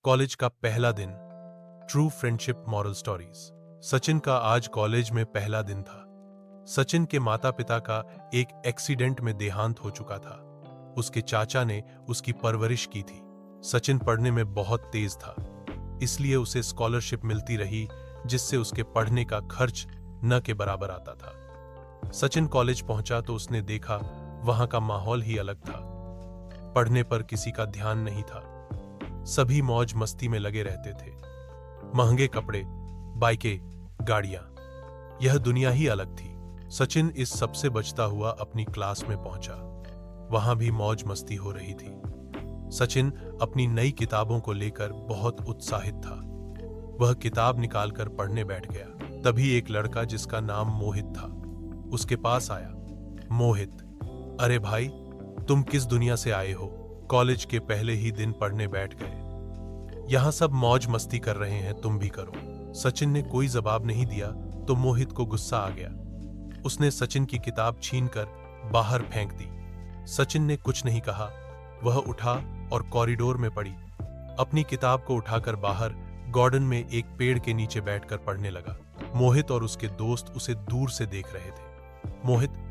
College का पहला दिन। True friendship moral stories. Sachin का आज कॉलेज में पहला दिन था। सचिन के माता पिता का एक एक्सीडेंट में देहांत हो चुका था। उसके चाचा ने उसकी परवरिश की थी। सचिन पढ़ने में बहुत तेज था, इसलिए उसे स्कॉलरशिप मिलती रही, जिससे उसके पढ़ने का खर्च न के बराबर आता था। सचिन कॉलेज पहुंचा तो उसने देखा वहां का माहौल ही अलग था। पढ़ने पर किसी का ध्यान नहीं था। सभी मौज मस्ती में लगे रहते थे। महंगे कपड़े, बाइकें, गाड़ियां, यह दुनिया ही अलग थी। सचिन इस सबसे बचता हुआ अपनी क्लास में पहुंचा। वहां भी मौज मस्ती हो रही थी। सचिन अपनी नई किताबों को लेकर बहुत उत्साहित था। वह किताब निकालकर पढ़ने बैठ गया। तभी एक लड़का जिसका नाम मोहित था उसके पास आया। मोहित, अरे भाई, तुम किस दुनिया से आए हो? कॉलेज के पहले ही दिन पढ़ने बैठ गए। यहां सब मौज मस्ती कर रहे हैं, तुम भी करो। सचिन ने कोई जवाब नहीं दिया तो मोहित को गुस्सा आ गया। उसने सचिन की किताब छीनकर बाहर फेंक दी। सचिन ने कुछ नहीं कहा। वह उठा और कॉरिडोर में पड़ी। अपनी किताब को उठाकर बाहर गार्डन में एक पेड़ के नीचे बैठकर पढ़ने लगा। मोहित और उसके दोस्त उसे दूर से देख रहे थे। मोहित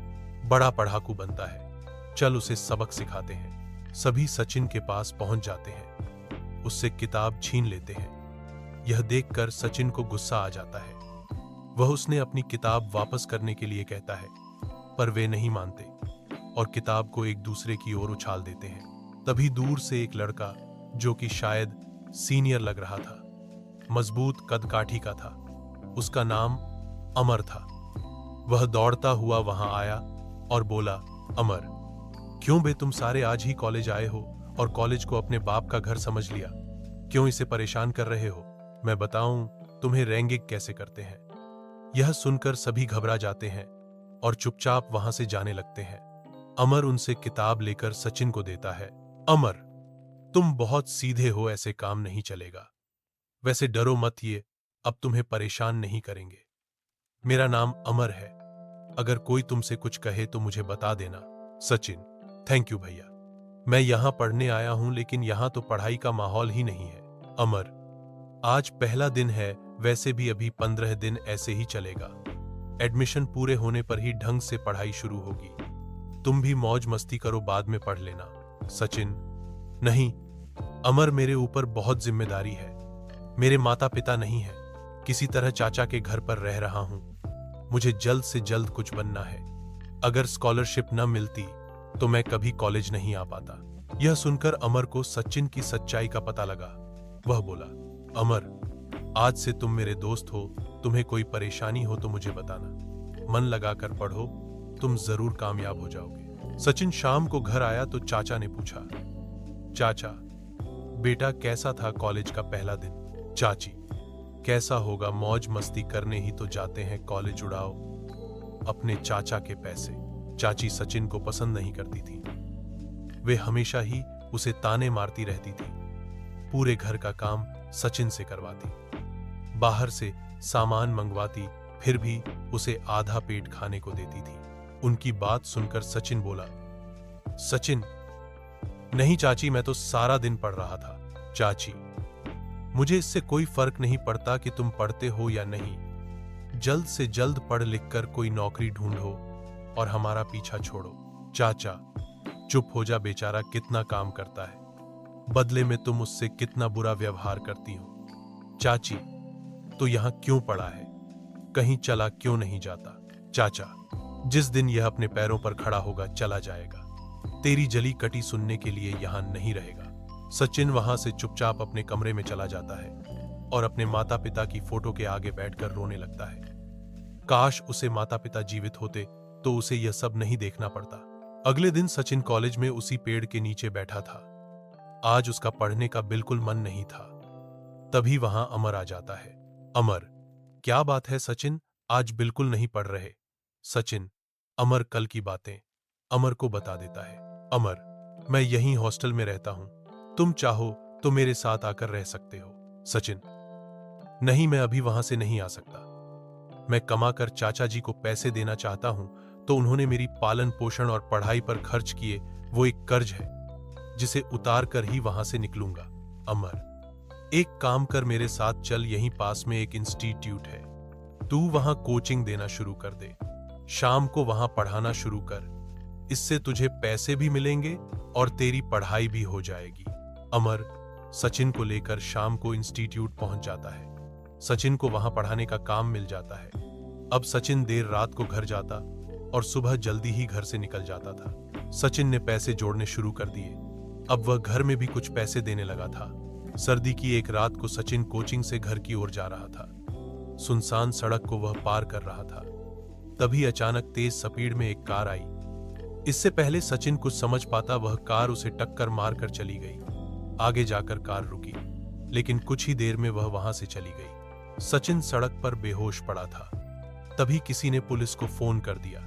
बड़ा पढ़ाकू बनता है, चल उसे सबक सिखाते हैं। सभी सचिन के पास पहुंच जाते हैं, उससे किताब छीन लेते हैं। यह देखकर सचिन को गुस्सा आ जाता है। वह उसने अपनी किताब वापस करने के लिए कहता है, पर वे नहीं मानते और किताब को एक दूसरे की ओर उछाल देते हैं। तभी दूर से एक लड़का, जो कि शायद सीनियर लग रहा था, मजबूत कदकाठी का था, उसका नाम अमर था। वह दौड़ता हुआ वहां आया और बोला, अमर, क्यों बे तुम सारे आज ही कॉलेज आए हो और कॉलेज को अपने बाप का घर समझ लिया? क्यों इसे परेशान कर रहे हो? मैं बताऊं तुम्हें रैंगिंग कैसे करते हैं। यह सुनकर सभी घबरा जाते हैं और चुपचाप वहां से जाने लगते हैं। अमर उनसे किताब लेकर सचिन को देता है। अमर, तुम बहुत सीधे हो, ऐसे काम नहीं चलेगा। वैसे डरो मत, ये अब तुम्हें परेशान नहीं करेंगे। मेरा नाम अमर है, अगर कोई तुमसे कुछ कहे तो मुझे बता देना। सचिन, थैंक यू भैया, मैं यहां पढ़ने आया हूं, लेकिन यहां तो पढ़ाई का माहौल ही नहीं है। अमर, आज पहला दिन है, वैसे भी अभी 15 दिन ऐसे ही चलेगा। एडमिशन पूरे होने पर ही ढंग से पढ़ाई शुरू होगी। तुम भी मौज मस्ती करो, बाद में पढ़ लेना। सचिन, नहीं अमर, मेरे ऊपर बहुत जिम्मेदारी है। मेरे माता पिता नहीं है, किसी तरह चाचा के घर पर रह रहा हूं। मुझे जल्द से जल्द कुछ बनना है। अगर स्कॉलरशिप न मिलती तो मैं कभी कॉलेज नहीं आ पाता। यह सुनकर अमर को सचिन की सच्चाई का पता लगा। वह बोला, अमर, आज से तुम मेरे दोस्त हो, तुम्हें कोई परेशानी हो तो मुझे बताना। मन लगाकर पढ़ो, तुम जरूर कामयाब हो जाओगे। सचिन शाम को घर आया तो चाचा ने पूछा, चाचा बेटा कैसा था कॉलेज का पहला दिन? चाची, कैसा होगा, मौज मस्ती करने ही तो जाते हैं, कॉलेज उड़ाओ अपने चाचा के पैसे। चाची सचिन को पसंद नहीं करती थी। वे हमेशा ही उसे ताने मारती रहती थी। पूरे घर का काम सचिन से करवाती, बाहर से सामान मंगवाती, फिर भी उसे आधा पेट खाने को देती थी। उनकी बात सुनकर सचिन बोला, सचिन, नहीं चाची, मैं तो सारा दिन पढ़ रहा था। चाची, मुझे इससे कोई फर्क नहीं पड़ता कि तुम पढ़ते हो या नहीं। जल्द से जल्द पढ़ लिख कर कोई नौकरी ढूंढो और हमारा पीछा छोड़ो। चाचा, चुप हो जा, बेचारा कितना काम करता है, बदले में तुम उससे कितना बुरा व्यवहार करती हो। चाची, तो यहां क्यों पड़ा है, कहीं चला क्यों नहीं जाता? चाचा, जिस दिन यह अपने पैरों पर खड़ा होगा चला जाएगा, तेरी जली कटी सुनने के लिए यहां नहीं रहेगा। सचिन वहां से चुपचाप अपने कमरे में चला जाता है और अपने माता पिता की फोटो के आगे बैठकर रोने लगता है। काश उसे माता पिता जीवित होते तो उसे यह सब नहीं देखना पड़ता। अगले दिन सचिन कॉलेज में उसी पेड़ के नीचे बैठा था। आज उसका पढ़ने का बिल्कुल मन नहीं था। तभी वहां अमर आ जाता है। अमर, क्या बात है सचिन, आज बिल्कुल नहीं पढ़ रहे? सचिन, अमर कल की बातें अमर को बता देता है। अमर, मैं यहीं हॉस्टल में रहता हूं, तुम चाहो तो मेरे साथ आकर रह सकते हो। सचिन, नहीं, मैं अभी वहां से नहीं आ सकता। मैं कमाकर चाचा जी को पैसे देना चाहता हूं, तो उन्होंने मेरी पालन पोषण और पढ़ाई पर खर्च किए, वो एक कर्ज है जिसे उतार कर ही वहां से निकलूंगा। अमर, एक काम कर, मेरे साथ चल, यहीं पास में एक इंस्टीट्यूट है, तू वहां कोचिंग देना शुरू कर दे, शाम को वहां पढ़ाना शुरू कर, इससे तुझे पैसे भी मिलेंगे और तेरी पढ़ाई भी हो जाएगी। अमर सचिन को लेकर शाम को इंस्टीट्यूट पहुंच जाता है। सचिन को वहां पढ़ाने का काम मिल जाता है। अब सचिन देर रात को घर जाता और सुबह जल्दी ही घर से निकल जाता था। सचिन ने पैसे जोड़ने शुरू कर दिए। अब वह घर में भी कुछ पैसे देने लगा था। सर्दी की एक रात को सचिन कोचिंग से घर की ओर जा रहा था। सुनसान सड़क को वह पार कर रहा था। तभी अचानक तेज स्पीड में एक कार आई। इससे पहले सचिन कुछ समझ पाता, वह कार उसे टक्कर मारकर चली गई। आगे जाकर कार रुकी, लेकिन कुछ ही देर में वह वहां से चली गई। सचिन सड़क पर बेहोश पड़ा था। तभी किसी ने पुलिस को फोन कर दिया।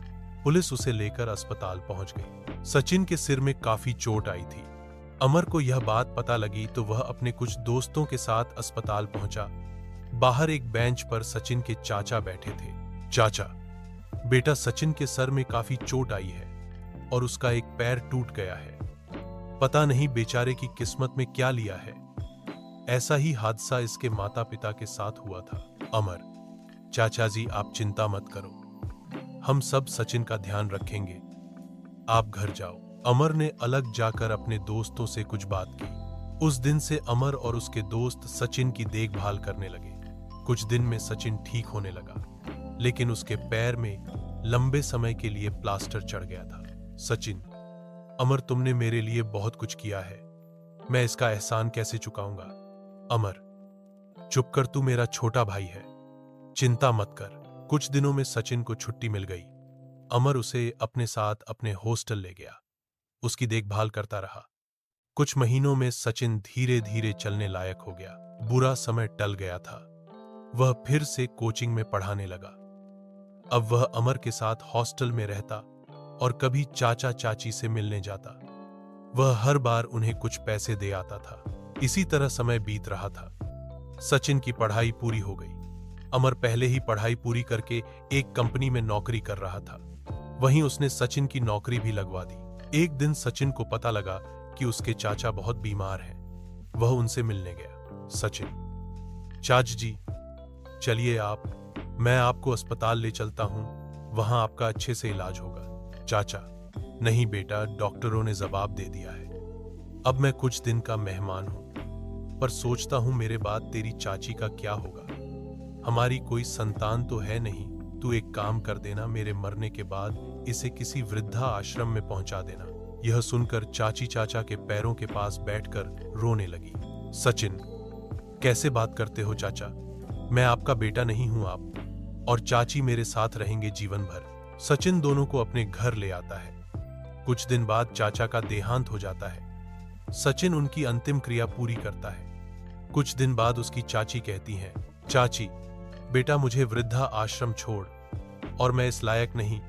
पुलिस उसे लेकर अस्पताल पहुंच गई। सचिन के सिर में काफी चोट आई थी। अमर को यह बात पता लगी तो वह अपने कुछ दोस्तों के साथ अस्पताल पहुंचा। बाहर एक बेंच पर सचिन के चाचा बैठे थे। चाचा, बेटा, सचिन के सर में काफी चोट आई है और उसका एक पैर टूट गया है। पता नहीं बेचारे की किस्मत में क्या लिया है। ऐसा ही हादसा इसके माता पिता के साथ हुआ था। अमर, चाचा जी आप चिंता मत करो, हम सब सचिन का ध्यान रखेंगे, आप घर जाओ। अमर ने अलग जाकर अपने दोस्तों से कुछ बात की। उस दिन से अमर और उसके दोस्त सचिन की देखभाल करने लगे। कुछ दिन में सचिन ठीक होने लगा, लेकिन उसके पैर में लंबे समय के लिए प्लास्टर चढ़ गया था। सचिन, अमर, तुमने मेरे लिए बहुत कुछ किया है, मैं इसका एहसान कैसे चुकाऊंगा। अमर, चुप कर, तू मेरा छोटा भाई है, चिंता मत कर। कुछ दिनों में सचिन को छुट्टी मिल गई। अमर उसे अपने साथ अपने हॉस्टल ले गया, उसकी देखभाल करता रहा। कुछ महीनों में सचिन धीरे धीरे चलने लायक हो गया। बुरा समय टल गया था। वह फिर से कोचिंग में पढ़ाने लगा। अब वह अमर के साथ हॉस्टल में रहता और कभी चाचा चाची से मिलने जाता। वह हर बार उन्हें कुछ पैसे दे आता था। इसी तरह समय बीत रहा था। सचिन की पढ़ाई पूरी हो गई। अमर पहले ही पढ़ाई पूरी करके एक कंपनी में नौकरी कर रहा था। वहीं उसने सचिन की नौकरी भी लगवा दी। एक दिन सचिन को पता लगा कि उसके चाचा बहुत बीमार हैं। वह उनसे मिलने गया। सचिन, चाचा जी, चलिए मैं आपको अस्पताल ले चलता हूं, वहां आपका अच्छे से इलाज होगा। चाचा, नहीं बेटा, डॉक्टरों ने जवाब दे दिया है, अब मैं कुछ दिन का मेहमान हूं, पर सोचता हूं मेरे बाद तेरी चाची का क्या होगा। हमारी कोई संतान तो है नहीं, तू एक काम कर देना, मेरे मरने के बाद इसे किसी वृद्धा आश्रम में पहुंचा देना। यह सुनकर चाची चाचा के पैरों के पास बैठकर रोने लगी। सचिन, कैसे बात करते हो चाचा, मैं आपका बेटा नहीं हूं, आप और चाची मेरे साथ रहेंगे जीवन भर। सचिन दोनों को अपने घर ले आता है। कुछ दिन बाद चाचा का देहांत हो जाता है। सचिन उनकी अंतिम क्रिया पूरी करता है। कुछ दिन बाद उसकी चाची कहती हैं, चाची, बेटा, मुझे वृद्धा आश्रम छोड़, और मैं इस लायक नहीं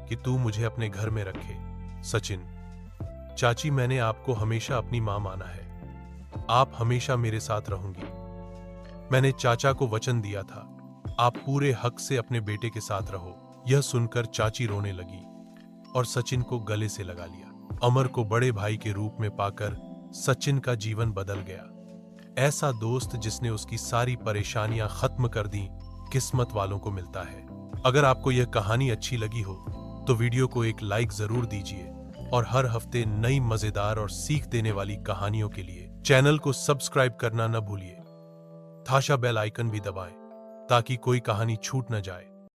कि तू मुझे अपने घर में रखे। सचिन, चाची, मैंने आपको हमेशा अपनी मां माना है, आप हमेशा मेरे साथ रहूंगी। मैंने चाचा को वचन दिया था, आप पूरे हक से अपने बेटे के साथ रहो। यह सुनकर चाची रोने लगी और सचिन को गले से लगा लिया। अमर को बड़े भाई के रूप में पाकर सचिन का जीवन बदल गया। ऐसा दोस्त जिसने उसकी सारी परेशानियां खत्म कर दी, किस्मत वालों को मिलता है। अगर आपको यह कहानी अच्छी लगी हो तो वीडियो को एक लाइक जरूर दीजिए और हर हफ्ते नई मजेदार और सीख देने वाली कहानियों के लिए चैनल को सब्सक्राइब करना न भूलिए। थाशा बेल आइकन भी दबाएं ताकि कोई कहानी छूट न जाए।